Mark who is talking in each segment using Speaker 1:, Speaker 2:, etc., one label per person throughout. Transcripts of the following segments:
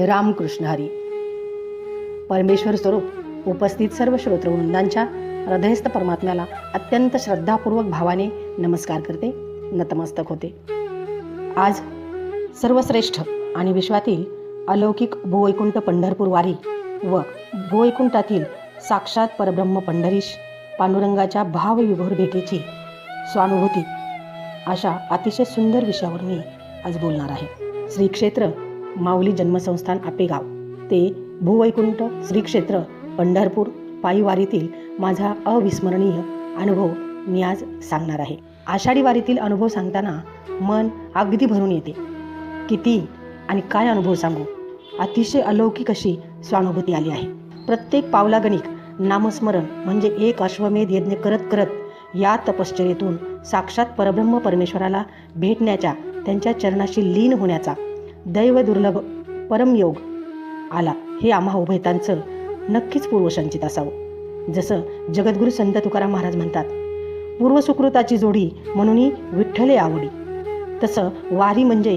Speaker 1: रामकृष्ण हरी. परमेश्वर स्वरूप उपस्थित सर्व श्रोतृवृंदांच्या हृदयस्थ परमात्म्याला अत्यंत श्रद्धापूर्वक भावाने नमस्कार करते, नतमस्तक होते. आज सर्वश्रेष्ठ आणि विश्वातील अलौकिक भूवैकुंठ पंढरपूर वारी व भूवैकुंठातील साक्षात परब्रह्म पंढरीश पांडुरंगाच्या भावविभोर भेटीची स्वानुभूती अशा अतिशय सुंदर विषयावर मी आज बोलणार आहे. श्री क्षेत्र माऊली जन्मसंस्थान आपेगाव ते भूवैकुंठ श्री क्षेत्र पंढरपूर पायी वारीतील माझा अविस्मरणीय अनुभव मी आज सांगणार आहे. आषाढी वारीतील अनुभव सांगताना मन अगदी भरून येते. किती आणि काय अनुभव सांगू, अतिशय अलौकिक अशी स्वानुभूती आली आहे. प्रत्येक पावलागणिक नामस्मरण म्हणजे एक अश्वमेध यज्ञ करत करत या तपश्चर्येतून साक्षात परब्रह्म परमेश्वराला भेटण्याच्या, त्यांच्या चरणाशी लीन होण्याचा दैव दुर्लभ परमयोग आला. हे आम्हा उभयतांचं नक्कीच पूर्वसंचित असावं. जसं जगद्गुरू संत तुकाराम महाराज म्हणतात, पूर्वसुकृताची जोडी म्हणून विठ्ठले आवडी, तसं वारी म्हणजे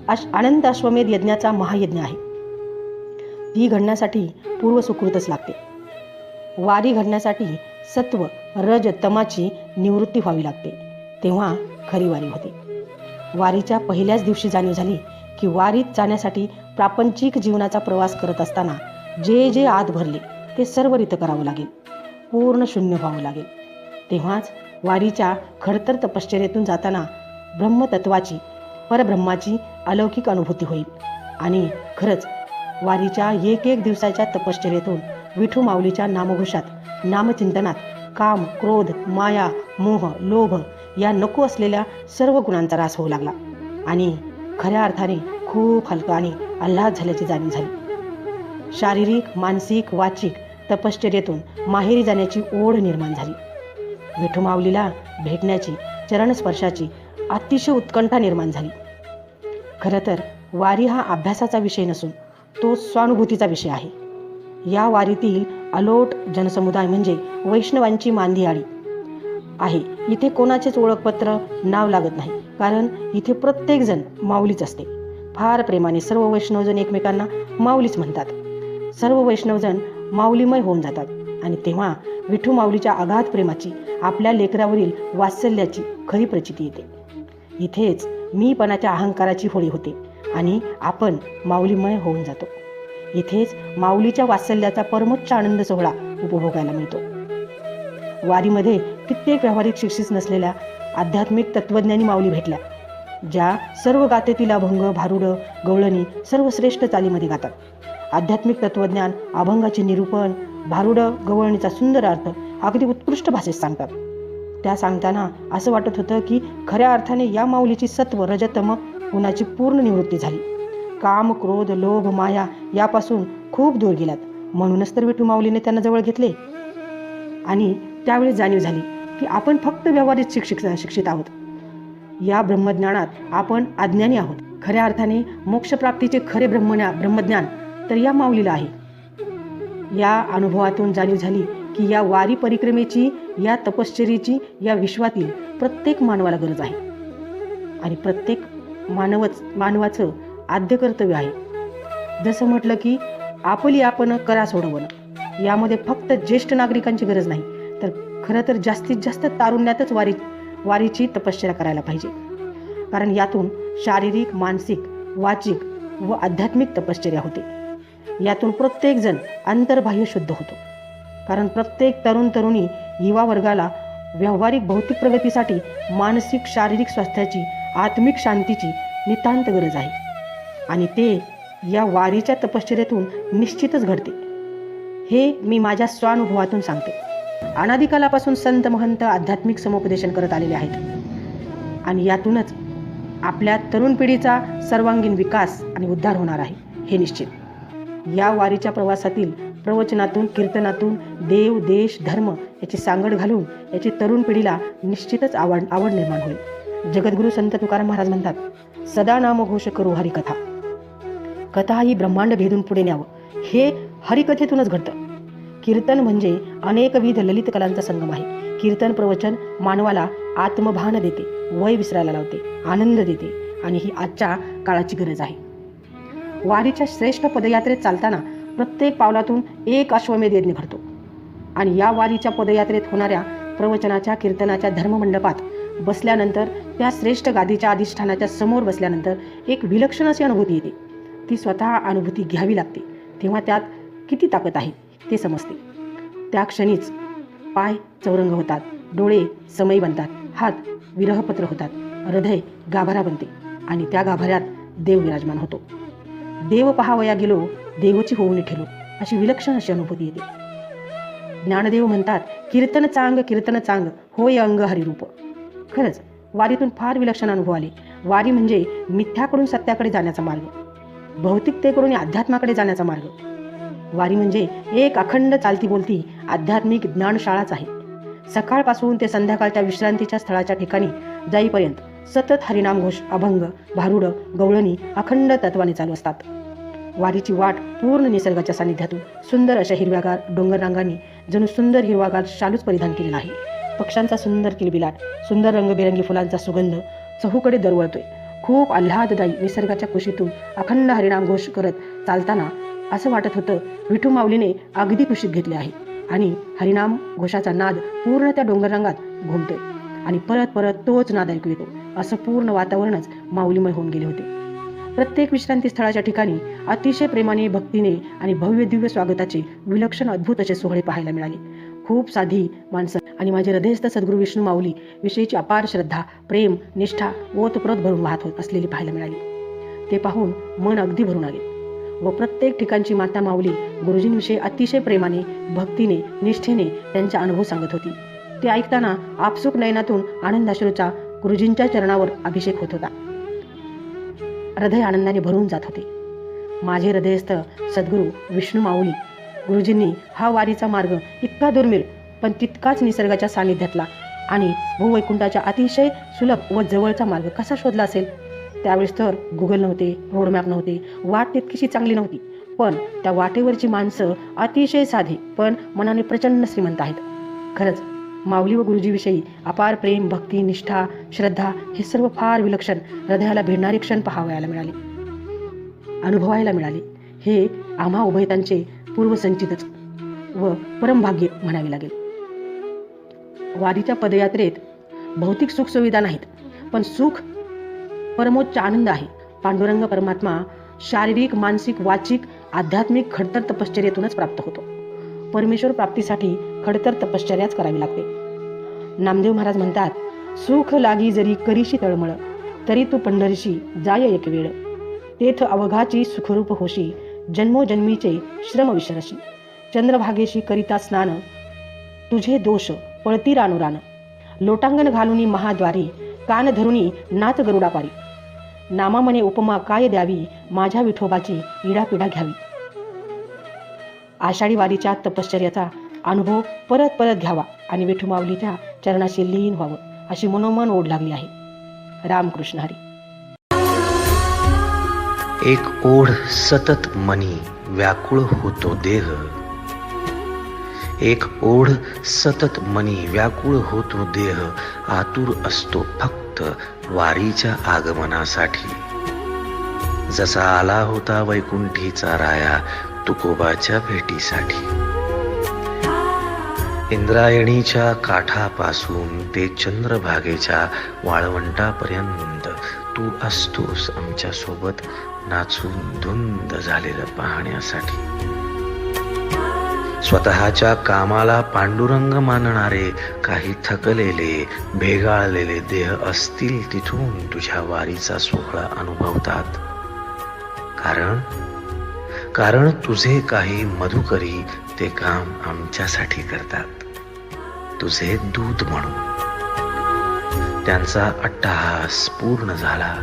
Speaker 1: अनंत अश्वमेध यज्ञाचा महायज्ञ आहे. ती घडण्यासाठी पूर्वसुकृतच लागते. वारी घडण्यासाठी सत्व रज तमाची निवृत्ती व्हावी लागते, तेव्हा खरी वारी होते. वारीच्या पहिल्याच दिवशी जाणीव झाली की वारीत जाण्यासाठी प्रापंचिक जीवनाचा प्रवास करत असताना जे जे आत भरले ते सर्व रित करावं लागेल, पूर्ण शून्य व्हावं लागेल. तेव्हाच वारीच्या खडतर तपश्चर्येतून जाताना ब्रह्मतत्वाची, परब्रह्माची अलौकिक अनुभूती होईल. आणि खरंच वारीच्या एक एक दिवसाच्या तपश्चर्येतून विठू माऊलीच्या नामघोषात, नामचिंतनात काम, क्रोध, माया, मोह, लोभ या नको असलेल्या सर्व गुणांचा ऱ्हास होऊ लागला आणि खऱ्या अर्थाने खूप हलका आणि आल्हाद झाल्याची जाणीव झाली. शारीरिक, मानसिक, वाचिक तपश्चर्येतून माहेरी जाण्याची ओढ निर्माण झाली. विठू माऊलीला भेटण्याची, चरणस्पर्शाची अतिशय उत्कंठा निर्माण झाली. खरं तर वारी हा अभ्यासाचा विषय नसून तो स्वानुभूतीचा विषय आहे. या वारीतील अलोट जनसमुदाय म्हणजे वैष्णवांची मांदियाळी आहे. इथे कोणाचेच ओळखपत्र, नाव लागत नाही, कारण इथे प्रत्येकजण माऊलीच असते. फार प्रेमाने सर्व वैष्णवजण एकमेकांना माऊलीच म्हणतात. सर्व वैष्णवजण माऊलीमय होऊन जातात आणि तेव्हा विठू माऊलीच्या अगाध प्रेमाची, आपल्या लेकरावरील वात्सल्याची खरी प्रचिती येते. इथेच मीपणाच्या अहंकाराची होळी होते आणि आपण माऊलीमय होऊन जातो. इथेच माऊलीच्या वात्सल्याचा परमोच्च आनंद सोहळा उपभोगायला मिळतो. वारीमध्ये कित्येक व्यावहारिक शिक्षित नसलेल्या आध्यात्मिक तत्वज्ञानी माऊली भेटल्या, ज्या सर्व गातेतील अभंग, भारुड, गवळणी सर्व श्रेष्ठ चालीमध्ये गातात. आध्यात्मिक तत्वज्ञान, अभंगाचे निरूपण, भारुड, गवळणीचा सुंदर अर्थ अगदी उत्कृष्ट भाषेत सांगतात. त्या सांगताना असं वाटत होतं की खऱ्या अर्थाने या माऊलीची सत्व रजतम गुणाची पूर्ण निवृत्ती झाली. काम, क्रोध, लोभ, माया यापासून खूप दूर गेल्यात. म्हणूनच तर विठू माऊलीने त्यांना जवळ घेतले आणि त्यावेळी जाणीव झाली की आपण फक्त व्यावहारिक शिक्षित आहोत. या ब्रह्मज्ञानात आपण अज्ञानी आहोत. खऱ्या अर्थाने मोक्षप्राप्तीचे खरे ब्रह्मज्ञान तर या माऊलीला आहे. या अनुभवातून जाणीव झाली की या वारी परिक्रमेची, या तपश्चर्येची या विश्वातील प्रत्येक मानवाला गरज आहे आणि प्रत्येक मानवाचं आद्य कर्तव्य आहे. जसं म्हटलं की आपली आपण करा सोडवणं, यामध्ये फक्त ज्येष्ठ नागरिकांची गरज नाही, तर खरं तर जास्तीत जास्त तारुण्यातच वारीची तपश्चर्या करायला पाहिजे. कारण यातून शारीरिक, मानसिक, वाचिक व आध्यात्मिक तपश्चर्या होते. यातून प्रत्येकजण अंतर्बाह्य शुद्ध होतो. कारण प्रत्येक तरुणी युवा वर्गाला व्यावहारिक भौतिक प्रगतीसाठी मानसिक, शारीरिक स्वास्थ्याची, आत्मिक शांतीची नितांत गरज आहे आणि ते या वारीच्या तपश्चर्येतून निश्चितच घडते. हे मी माझ्या स्वानुभवातून सांगते. अनादिकालापासून संत महंत आध्यात्मिक समुपदेशन करत आलेले आहेत आणि यातूनच आपल्या तरुण पिढीचा सर्वांगीण विकास आणि उद्धार होणार आहे, हे निश्चित. या वारीच्या प्रवासातील प्रवचनातून, कीर्तनातून देव, देश, धर्म याची सांगड घालून याची तरुण पिढीला निश्चितच आवड निर्माण होईल. जगद्गुरू संत तुकाराम महाराज म्हणतात, सदा नामघोष करू हरिकथा. कथा ही ब्रह्मांड भेदून पुढे न्यावं, हे हरिकथेतूनच घडतं. कीर्तन म्हणजे अनेकविध ललित कलांचा संगम आहे. कीर्तन प्रवचन मानवाला आत्मभान देते, वय विसरायला लावते, आनंद देते आणि ही आजच्या काळाची गरज आहे. वारीच्या श्रेष्ठ पदयात्रेत चालताना प्रत्येक पावलातून एक अश्वमेध यज्ञ घडतो. आणि या वारीच्या पदयात्रेत होणाऱ्या प्रवचनाच्या कीर्तनाच्या धर्ममंडपात बसल्यानंतर, त्या श्रेष्ठ गादीच्या अधिष्ठानाच्या समोर बसल्यानंतर एक विलक्षण अशी अनुभूती येते. ती स्वतः अनुभूती घ्यावी लागते, तेव्हा त्यात किती ताकद आहे ते समजते. त्या क्षणीच पाय चौरंग होतात, डोळे समई बनतात, हात विरहपत्र होतात, हृदय गाभारा बनते आणि त्या गाभाऱ्यात देव विराजमान होतो. देव पहावया गेलो, देवची होऊन ठेलो, अशी विलक्षण अशी अनुभूती येते. ज्ञानदेव म्हणतात, कीर्तन चांग होय अंग हरिरूप. खरंच वारीतून फार विलक्षण अनुभव आले. वारी म्हणजे मिथ्याकडून सत्याकडे जाण्याचा मार्ग, भौतिकतेकडून अध्यात्माकडे जाण्याचा मार्ग. वारी म्हणजे एक अखंड चालती बोलती आध्यात्मिक ज्ञानशाळाच आहे. सकाळपासून ते संध्याकाळच्या विश्रांतीच्या स्थळाच्या ठिकाणी जाईपर्यंत सतत हरिनाम घोष, अभंग, भारुड, गवळणी अखंड तत्वाने चालू असतात. वारीची वाट पूर्ण निसर्गाच्या सानिध्यातून सुंदर अशा हिरव्यागार डोंगररांगांनी जणू सुंदर हिरवागार शालूच परिधान केलेला आहे. पक्ष्यांचा सुंदर किलबिलाट, सुंदर रंगबेरंगी फुलांचा सुगंध चहूकडे दरवळतोय. खूप आल्हाददायी निसर्गाच्या कुशीतून अखंड हरिनाम घोष करत चालताना असं वाटत होतं विठू माऊलीने अगदी कुशीत घेतले आहे आणि हरिनाम घोषाचा नाद पूर्ण त्या डोंगररांगात घुमतोय आणि परत परत तोच नाद ऐकू येतो. असं पूर्ण वातावरणच माऊलीमय होऊन गेले होते. प्रत्येक विश्रांती स्थळाच्या ठिकाणी अतिशय प्रेमाने, भक्तीने आणि भव्य दिव्य स्वागताचे विलक्षण अद्भुत असे सोहळे पाहायला मिळाले. खूप साधी माणसं आणि माझे हृदयस्थ सद्गुरू विष्णू माऊली विषयीची अपार श्रद्धा, प्रेम, निष्ठा ओतप्रोत भरून वाहत होत असलेली पाहायला मिळाली. ते पाहून मन अगदी भरून आले व प्रत्येक ठिकाणची माता माऊली गुरुजींविषयी अतिशय प्रेमाने, भक्तीने, निष्ठेने त्यांचा अनुभव सांगत होती. ते ऐकताना आपसूक नयनातून आनंदाश्रूचा गुरुजींच्या चरणावर अभिषेक होत होता. हृदय आनंदाने भरून जात होते. माझे हृदयस्थ सद्गुरू विष्णू माऊली गुरुजींनी हा वारीचा मार्ग इतका दुर्मिळ पण तितकाच निसर्गाच्या सानिध्यातला आणि भूवैकुंठाच्या अतिशय सुलभ व जवळचा मार्ग कसा शोधला असेल. त्यावेळेस तर गुगल नव्हते, रोडमॅप नव्हते, वाट तितकीशी चांगली नव्हती, पण त्या वाटेवरची माणसं अतिशय साधी पण मनाने प्रचंड श्रीमंत आहेत. खरंच माऊली व गुरुजीविषयी अपार प्रेम, भक्ती, निष्ठा, श्रद्धा हे सर्व फार विलक्षण हृदयाला भिडणारे क्षण पाहावयाला मिळाले, अनुभवायला मिळाले. हे आम्हा उभयतांचे पूर्वसंचितच व परमभाग्य म्हणावे लागेल. वारीच्या पदयात्रेत भौतिक सुखसुविधा नाहीत, पण सुख परमोच्च आनंद आहे. पांडुरंग परमात्मा शारीरिक, मानसिक, वाचिक, आध्यात्मिक खडतर तपश्चर्येतूनच प्राप्त होतो. परमेश्वर प्राप्तीसाठी खडतर तपश्चर्याच करावी लागते. नामदेव महाराज म्हणतात, सुख लागी जरी करीशी तळमळ, तरी तू पंढरीशी जाय एक वेळ. तेथ अवघाची सुखरूप होशी, जन्मोजन्मीचे श्रम विसरशी. चंद्रभागेशी करिता स्नान, तुझे दोष पळती रानुरान. लोटांगण घालुनी महाद्वारी, कान धरुनी नाथ गरुडापारी. नामा मने उपमा काय द्यावी, माझ्या विठोबाची इडापिडा घ्यावी. आषाढी वारीच्या तपश्चर्याचा अनुभव परत परत घ्यावा आणि विठू माऊलीच्या चरणाशी लीन व्हावं अशी मनोमन ओढ लागली आहे. रामकृष्ण हरी.
Speaker 2: एक ओढ सतत मनी व्याकुळ होतो देह. एक ओढ सतत मनी व्याकुळ होतो देह. आतुर असतो फक्त वारीच्या आगमनासाठी. जसा आला होता वैकुंठीचा राया तुकोबाच्या भेटीसाठी. इंद्रायणीच्या काठापासून ते चंद्रभागेच्या वाळवंटापर्यंत तू असतोस आमच्या सोबत नाचून धुंद झालेलं पाहण्यासाठी. स्वतःच्या कामाला पांडुरंग मानणारे काही थकलेले, भेगाळलेले देह असतील तिथून तुझ्या वारीचा सोहळा अनुभवतात. कारण तुझे काही मधुकरी ते काम आमच्यासाठी करतात, तुझे दूत म्हणून. त्यांचा अट्टहास पूर्ण झाला.